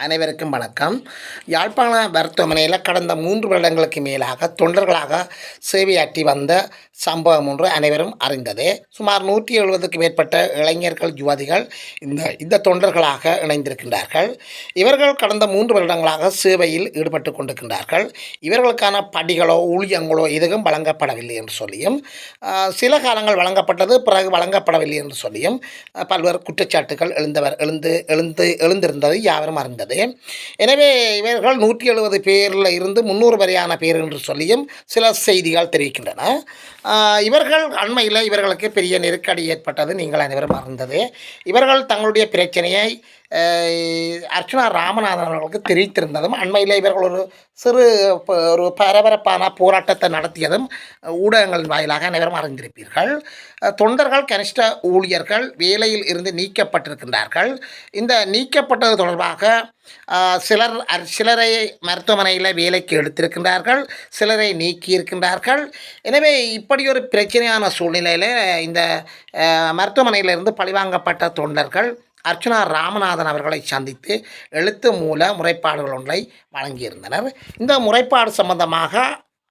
அனைவருக்கும் வணக்கம். யாழ்ப்பாண மருத்துவமனையில் கடந்த 3 வருடங்களுக்கு மேலாக தொண்டர்களாக சேவையாற்றி வந்த சம்பவம் ஒன்று அனைவரும் அறிந்ததே. சுமார் 170க்கு மேற்பட்ட இளைஞர்கள், யுவதிகள் இந்த தொண்டர்களாக இணைந்திருக்கின்றார்கள். இவர்கள் கடந்த 3 வருடங்களாக சேவையில் ஈடுபட்டு கொண்டிருக்கின்றார்கள். இவர்களுக்கான படிகளோ ஊழியங்களோ எதுவும் வழங்கப்படவில்லை என்று சொல்லியும், சில காலங்கள் வழங்கப்பட்டது, பிறகு வழங்கப்படவில்லை என்று சொல்லியும் பல்வேறு குற்றச்சாட்டுகள் எழுந்திருந்தது யாவரும் அறிந்தது. எனவே இவர்கள் 170 பேரில் இருந்து 300 வரையான பேர் என்று சொல்லியும் சில செய்திகள் தெரிவிக்கின்றன. இவர்கள் அண்மையில் இவர்களுக்கு பெரிய நெருக்கடி ஏற்பட்டது நீங்கள் அனைவரும் அறிந்தது. இவர்கள் தங்களுடைய பிரச்சனையை அர்ச்சனா ராமநாதன் அவர்களுக்கு தெரிவித்திருந்ததும், அண்மையில் இவர்கள் ஒரு பரபரப்பான போராட்டத்தை நடத்தியதும் ஊடகங்களின் வாயிலாக அனைவரும் அறிந்திருப்பீர்கள். தொண்டர்கள், கனிஷ்ட ஊழியர்கள் வேலையில் இருந்து நீக்கப்பட்டிருக்கின்றார்கள். இந்த நீக்கப்பட்டது தொடர்பாக சிலரை மருத்துவமனையில் வேலைக்கு எடுத்திருக்கின்றார்கள், சிலரை நீக்கியிருக்கின்றார்கள். எனவே இப்படி ஒரு பிரச்சனையான சூழ்நிலையில் இந்த மருத்துவமனையிலிருந்து பழிவாங்கப்பட்ட தொண்டர்கள் அர்ச்சனா ராமநாதன் அவர்களை சந்தித்து எழுத்து மூல முறைப்பாடுகள் ஒன்றை வழங்கியிருந்தனர். இந்த முறைப்பாடு சம்பந்தமாக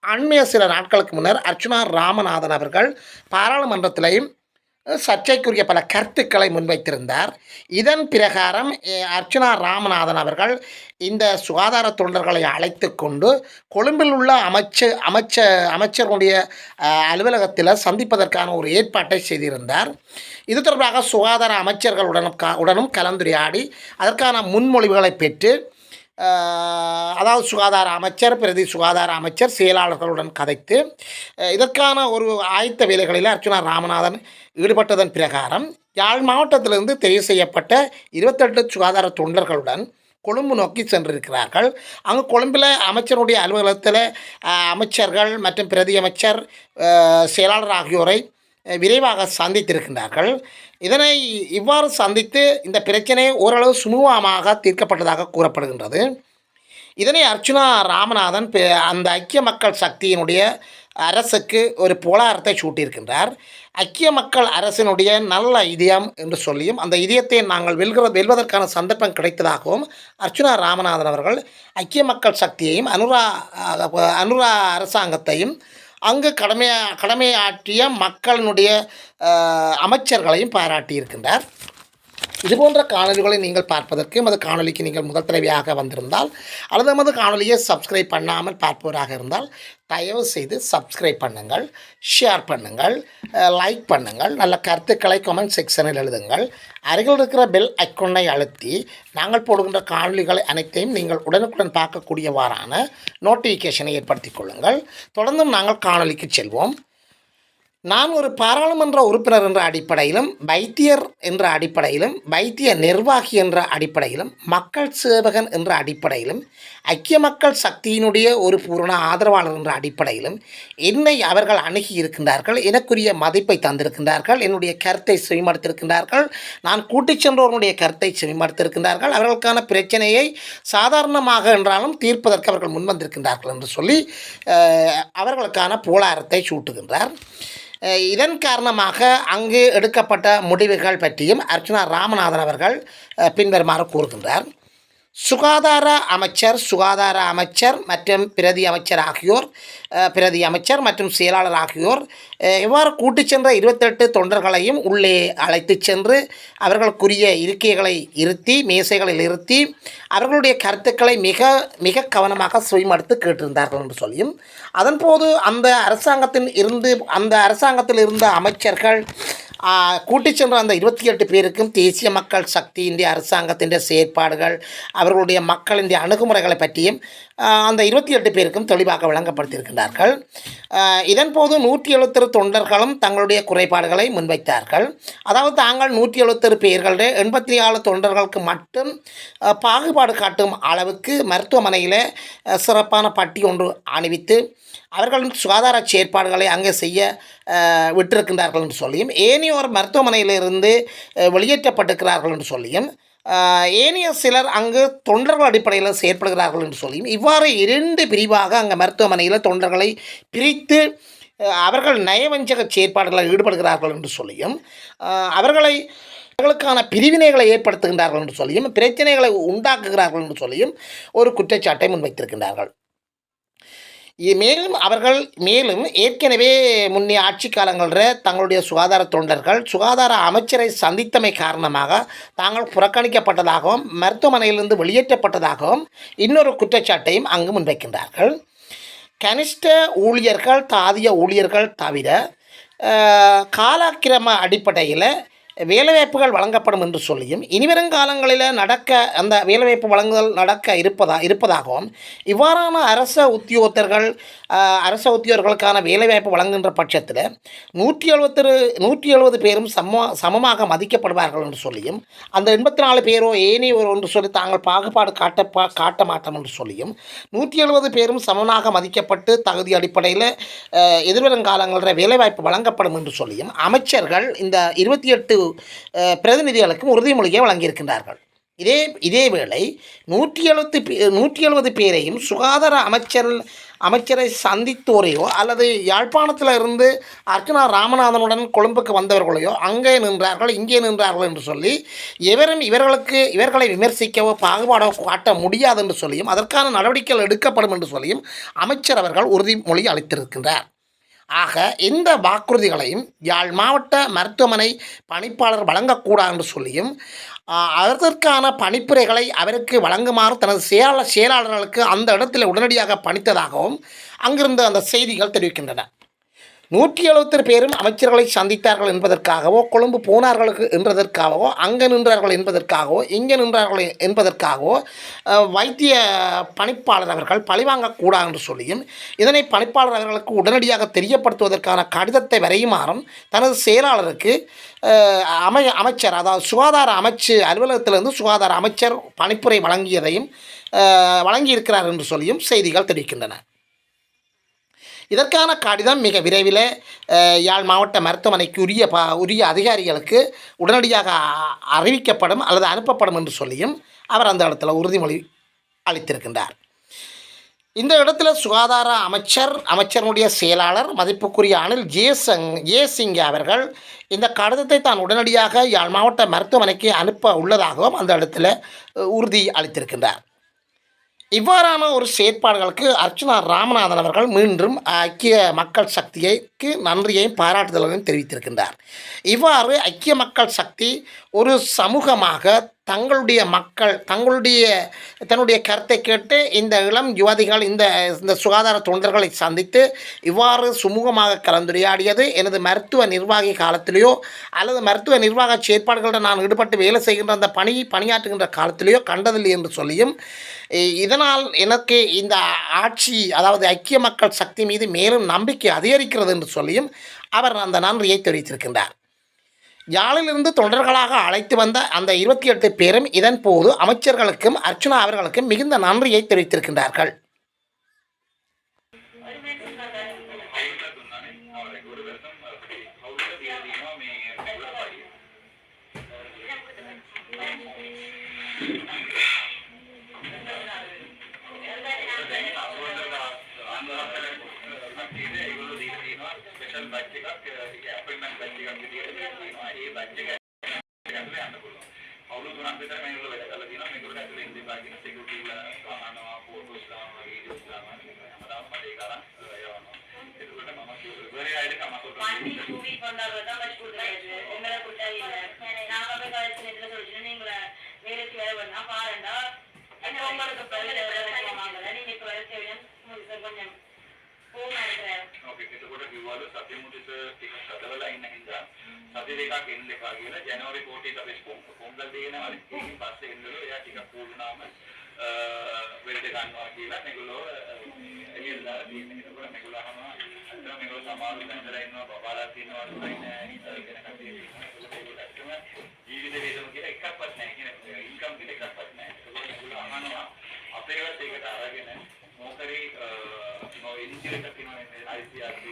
அண்மைய சில நாட்களுக்கு முன்னர் அர்ச்சனா ராமநாதன் அவர்கள் பாராளுமன்றத்திலையும் சர்ச்சைக்குரிய பல கருத்துக்களை முன்வைத்திருந்தார். இதன் பிரகாரம் அர்ச்சனா ராமநாதன் அவர்கள் இந்த சுகாதார தொண்டர்களை அழைத்து கொண்டு கொழும்பில் உள்ள அமைச்சருடைய அலுவலகத்தில் சந்திப்பதற்கான ஒரு ஏற்பாட்டை செய்திருந்தார். இது தொடர்பாக சுகாதார அமைச்சர்களுடனும் கலந்துரையாடி அதற்கான முன்மொழிவுகளை பெற்று, அதாவது சுகாதார அமைச்சர், பிரதி சுகாதார அமைச்சர், செயலாளர்களுடன் கதைத்து இதற்கான ஒரு ஆயத்த வேலைகளில் அர்ச்சனா ராமநாதன் ஈடுபட்டதன் பிரகாரம் யாழ் மாவட்டத்திலிருந்து தெரிவு செய்யப்பட்ட 28 சுகாதார தொண்டர்களுடன் கொழும்பு நோக்கி சென்றிருக்கிறார்கள். அங்கு கொழும்பில் அமைச்சருடைய அலுவலகத்தில் அமைச்சர்கள் மற்றும் பிரதி அமைச்சர், செயலாளர் ஆகியோரை விரைவாக சந்தித்திருக்கின்றார்கள். இதனை இவ்வாறு சந்தித்து இந்த பிரச்சனை ஓரளவு சுமூகமாக தீர்க்கப்பட்டதாக கூறப்படுகின்றது. இதனை அர்ச்சனா ராமநாதன் அந்த ஐக்கிய மக்கள் சக்தியினுடைய அரசுக்கு ஒரு புகழாரத்தை சூட்டியிருக்கின்றார். ஐக்கிய மக்கள் அரசினுடைய நல்ல இதயம் என்று சொல்லியும், அந்த இதயத்தை நாங்கள் வெல்வதற்கான சந்தர்ப்பம் கிடைத்ததாகவும் அர்ச்சனா ராமநாதன் அவர்கள் ஐக்கிய மக்கள் சக்தியையும் அனுரா அரசாங்கத்தையும் அங்கு கடமையாற்றிய மக்களினுடைய அமைச்சர்களையும் பாராட்டியிருக்கின்றார். இதுபோன்ற காணொலிகளை நீங்கள் பார்ப்பதற்கு எமது காணொலிக்கு நீங்கள் முதல் தடவையாக வந்திருந்தால் அல்லது எமது காணொலியை சப்ஸ்கிரைப் பண்ணாமல் பார்ப்பவராக இருந்தால் தயவு செய்து சப்ஸ்கிரைப் பண்ணுங்கள், ஷேர் பண்ணுங்கள், லைக் பண்ணுங்கள், நல்ல கருத்துக்களை கமெண்ட் செக்ஷனில் எழுதுங்கள். அருகில் இருக்கிற பெல் ஐக்கோனை அழுத்தி நாங்கள் போடுகின்ற காணொலிகளை அனைத்தையும் நீங்கள் உடனுக்குடன் பார்க்கக்கூடியவாறான நோட்டிஃபிகேஷனை ஏற்படுத்திக் கொள்ளுங்கள். தொடர்ந்தும் நாங்கள் காணொலிக்கு செல்வோம். நான் ஒரு பாராளுமன்ற உறுப்பினர் என்ற அடிப்படையிலும், வைத்தியர் என்ற அடிப்படையிலும், வைத்திய நிர்வாகி என்ற அடிப்படையிலும், மக்கள் சேவகன் என்ற அடிப்படையிலும், ஐக்கிய மக்கள் சக்தியினுடைய ஒரு பூரண ஆதரவாளர் என்ற அடிப்படையிலும் என்னை அவர்கள் அணுகி இருக்கின்றார்கள். எனக்குரிய மதிப்பை தந்திருக்கின்றார்கள். என்னுடைய கருத்தை செவிமடுத்திருக்கின்றார்கள். நான் கூட்டிச் சென்றவர்களுடைய கருத்தை செவிமடுத்திருக்கின்றார்கள். அவர்களுக்கான பிரச்சனையை சாதாரணமாக என்றாலும் தீர்ப்பதற்கு அவர்கள் முன்வந்திருக்கின்றார்கள் என்று சொல்லி அவர்களுக்கான புகழாரத்தை சூட்டுகின்றார். இதன் காரணமாக அங்கு எடுக்கப்பட்ட முடிவுகள் பற்றியும் அர்ச்சனா ராமநாதன் அவர்கள் பின்வருமாறு கூறுகின்றார். சுகாதார அமைச்சர் மற்றும் பிரதி அமைச்சர் மற்றும் செயலாளர் ஆகியோர் இவ்வாறு கூட்டிச் சென்ற 28 தொண்டர்களையும் உள்ளே அழைத்து சென்று அவர்களுக்குரிய இருக்கைகளை இருத்தி, மேசைகளில் இருத்தி அவர்களுடைய கருத்துக்களை மிக மிக கவனமாக செவிமடுத்து கேட்டிருந்தார்கள் என்று சொல்லியும், அதன்போது அந்த அரசாங்கத்தில் இருந்த அமைச்சர்கள் கூட்டிச் சென்ற அந்த 28 பேருக்கும் தேசிய மக்கள் சக்தியின் அரசாங்கத்தின் செயற்பாடுகள், அவர்களுடைய மக்களின் அணுகுமுறைகளை பற்றியும் அந்த 28 பேருக்கும் தெளிவாக வழங்கப்படுத்தியிருக்கின்றார்கள். இதன்போது 170 தொண்டர்களும் தங்களுடைய குறைபாடுகளை முன்வைத்தார்கள். அதாவது தாங்கள் 170 பேர்களுடைய 84 தொண்டர்களுக்கு மட்டும் பாகுபாடு காட்டும் அளவுக்கு மருத்துவமனையில் சிறப்பான பட்டி ஒன்று அணிவித்து அவர்களின் சுகாதார செயற்பாடுகளை அங்கே செய்ய விட்டிருக்கின்றார்கள் என்று சொல்லியும், ஏனையோர் மருத்துவமனையிலிருந்து வெளியேற்றப்பட்டிருக்கிறார்கள் என்று சொல்லியும், ஏனைய சிலர் அங்கு தொண்டர்கள் அடிப்படையில் செயற்படுகிறார்கள் என்று சொல்லியும், இவ்வாறு 2 பிரிவாக அங்கே மருத்துவமனையில் தொண்டர்களை பிரித்து அவர்கள் நயவஞ்சக செயற்பாடுகளில் ஈடுபடுகிறார்கள் என்று சொல்லியும், அவர்களை அவர்களுக்கான பிரிவினைகளை ஏற்படுத்துகின்றார்கள் என்று சொல்லியும் பிரச்சனைகளை உண்டாக்குகிறார்கள் என்று சொல்லியும் ஒரு குற்றச்சாட்டை முன்வைத்திருக்கின்றார்கள். மேலும் ஏற்கனவே முன்னைய ஆட்சி காலங்களில் தங்களுடைய சுகாதார தொண்டர்கள் சுகாதார அமைச்சரை சந்தித்தமை காரணமாக தாங்கள் புறக்கணிக்கப்பட்டதாகவும் மருத்துவமனையிலிருந்து வெளியேற்றப்பட்டதாகவும் இன்னொரு குற்றச்சாட்டையும் அங்கு முன்வைக்கின்றார்கள். கனிஷ்ட ஊழியர்கள் தாதிய ஊழியர்கள் தவிர காலக்கிரம அடிப்படையில் வேலைவாய்ப்புகள் வழங்கப்படும் என்று சொல்லியும் இனிவரும் காலங்களில் அந்த வேலைவாய்ப்பு வழங்குதல் இருப்பதாகவும் இவ்வாறான அரச உத்தியோகர்களுக்கான வேலைவாய்ப்பு வழங்குகின்ற பட்சத்தில் 170 பேரும் சமமாக மதிக்கப்படுவார்கள் என்று சொல்லியும் அந்த 84 பேரோ ஏனையோர் என்று சொல்லி தாங்கள் பாகுபாடு காட்ட மாட்டோம் என்று சொல்லியும் 170 பேரும் சமமாக மதிக்கப்பட்டு தகுதி அடிப்படையில் எதிர்வரும் காலங்களில் வேலைவாய்ப்பு வழங்கப்படும் என்று சொல்லியும் அமைச்சர்கள் இந்த 28 பிரதிநிதிகளுக்கும் உறுதிமொழியை வழங்கியிருக்கின்றார்கள். இதேவேளை 170 பேரையும் சுகாதார அமைச்சரை சந்தித்தோரையோ அல்லது யாழ்ப்பாணத்தில் இருந்து அர்ச்சனா ராமநாதனுடன் கொழும்புக்கு வந்தவர்களையோ அங்கே நின்றார்கள் இங்கே நின்றார்கள் என்று சொல்லி இவர்களை விமர்சிக்கவோ பாகுபாடோ காட்ட முடியாது என்று சொல்லியும் அதற்கான நடவடிக்கைகள் எடுக்கப்படும் என்று சொல்லியும் அமைச்சர் அவர்கள் உறுதிமொழி அளித்திருக்கின்றார். ஆக இந்த வாக்குறுதிகளையும் யாழ் மாவட்ட மருத்துவமனை பணிப்பாளர் வழங்கக்கூடாது என்று சொல்லியும் அதற்கான பணிப்புரைகளை அவருக்கு வழங்குமாறு தனது செயலாளர்களுக்கு அந்த இடத்தில் உடனடியாக பணித்ததாகவும் அங்கிருந்து அந்த செய்திகள் தெரிவிக்கின்றன. 170 பேரும் அமைச்சர்களை சந்தித்தார்கள் என்பதற்காகவோ கொழும்பு போனார்கள் என்பதற்காகவோ அங்கே நின்றார்கள் என்பதற்காகவோ இங்கே நின்றார்கள் என்பதற்காகவோ வைத்திய பணிப்பாளர் அவர்கள் பழிவாங்கக்கூடாது என்று சொல்லியும் இதனை பணிப்பாளர் அவர்களுக்கு உடனடியாக தெரியப்படுத்துவதற்கான கடிதத்தை வரையுமாறும் தனது செயலாளருக்கு அமைச்சர் அதாவது சுகாதார அமைச்சு அலுவலகத்திலிருந்து சுகாதார அமைச்சர் பணிப்புரை வழங்கியிருக்கிறார் என்று சொல்லியும் செய்திகள் தெரிவிக்கின்றன. இதற்கான கடிதம் மிக விரைவில் யாழ் மாவட்ட மருத்துவமனைக்கு உரிய அதிகாரிகளுக்கு உடனடியாக அறிவிக்கப்படும் அல்லது அனுப்பப்படும் என்று சொல்லியும் அவர் அந்த இடத்துல உறுதிமொழி அளித்திருக்கின்றார். இந்த இடத்துல சுகாதார அமைச்சருடைய செயலாளர் மதிப்புக்குரிய அனில் ஜெயசிங்க அவர்கள் இந்த கடிதத்தை தான் உடனடியாக யாழ் மாவட்ட மருத்துவமனைக்கு அனுப்ப உள்ளதாகவும் அந்த இடத்துல உறுதி அளித்திருக்கின்றார். இவ்வாறான ஒரு செயற்பாடுகளுக்கு அர்ச்சனா ராமநாதன் அவர்கள் மீண்டும் ஐக்கிய மக்கள் சக்திக்கு நன்றியையும் பாராட்டுதலையும் தெரிவித்திருக்கின்றார். இவ்வாறு ஐக்கிய மக்கள் சக்தி ஒரு சமூகமாக தன்னுடைய கருத்தை கேட்டு இந்த இளம் யுவதிகள் இந்த சுகாதார தொண்டர்களை சந்தித்து இவ்வாறு சுமூகமாக கலந்துரையாடியது எனது மருத்துவ நிர்வாகி காலத்திலேயோ அல்லது மருத்துவ நிர்வாக செயற்பாடுகளில் நான் ஈடுபட்டு வேலை செய்கின்ற அந்த பணியாற்றுகின்ற காலத்திலேயோ கண்டதில்லை என்று சொல்லியும் இதனால் எனக்கு இந்த ஆட்சி அதாவது ஐக்கிய மக்கள் சக்தி மீது மேலும் நம்பிக்கை அதிகரிக்கிறது என்று சொல்லியும் அவர் அந்த நன்றியை தெரிவித்திருக்கின்றார். யாழிலிருந்து தொண்டர்களாக அழைத்து வந்த அந்த 28 பேரும் இதன் போது அமைச்சர்களுக்கும் அர்ச்சனா அவர்களுக்கும் மிகுந்த நன்றியை தெரிவித்திருக்கின்றார்கள். जनवरी 14 पोंगल दिन පස්සේ ඉන්නලු එයා ටිකක් පුරුනාම වෙලට ගන්නවා කියලා මේගොල්ලෝ එළියලා තියෙන. ඒකවල මේගොල්ලෝ අහනවා අතන මේගොල්ලෝ සමාරු බඳලා ඉන්නවා බබාලා තියෙනවා කියන කට්ටිය තියෙනවා. ජීවිත වේදම කියලා එකක්වත් නැහැ කියන ඉන්කම් කියලා එකක්වත් නැහැ. ඒගොල්ලෝ අහනවා අපේවත් ඒකට අරගෙන මොකරි නෝ ඉන්ජියර් එකක් තියෙනවා ICRC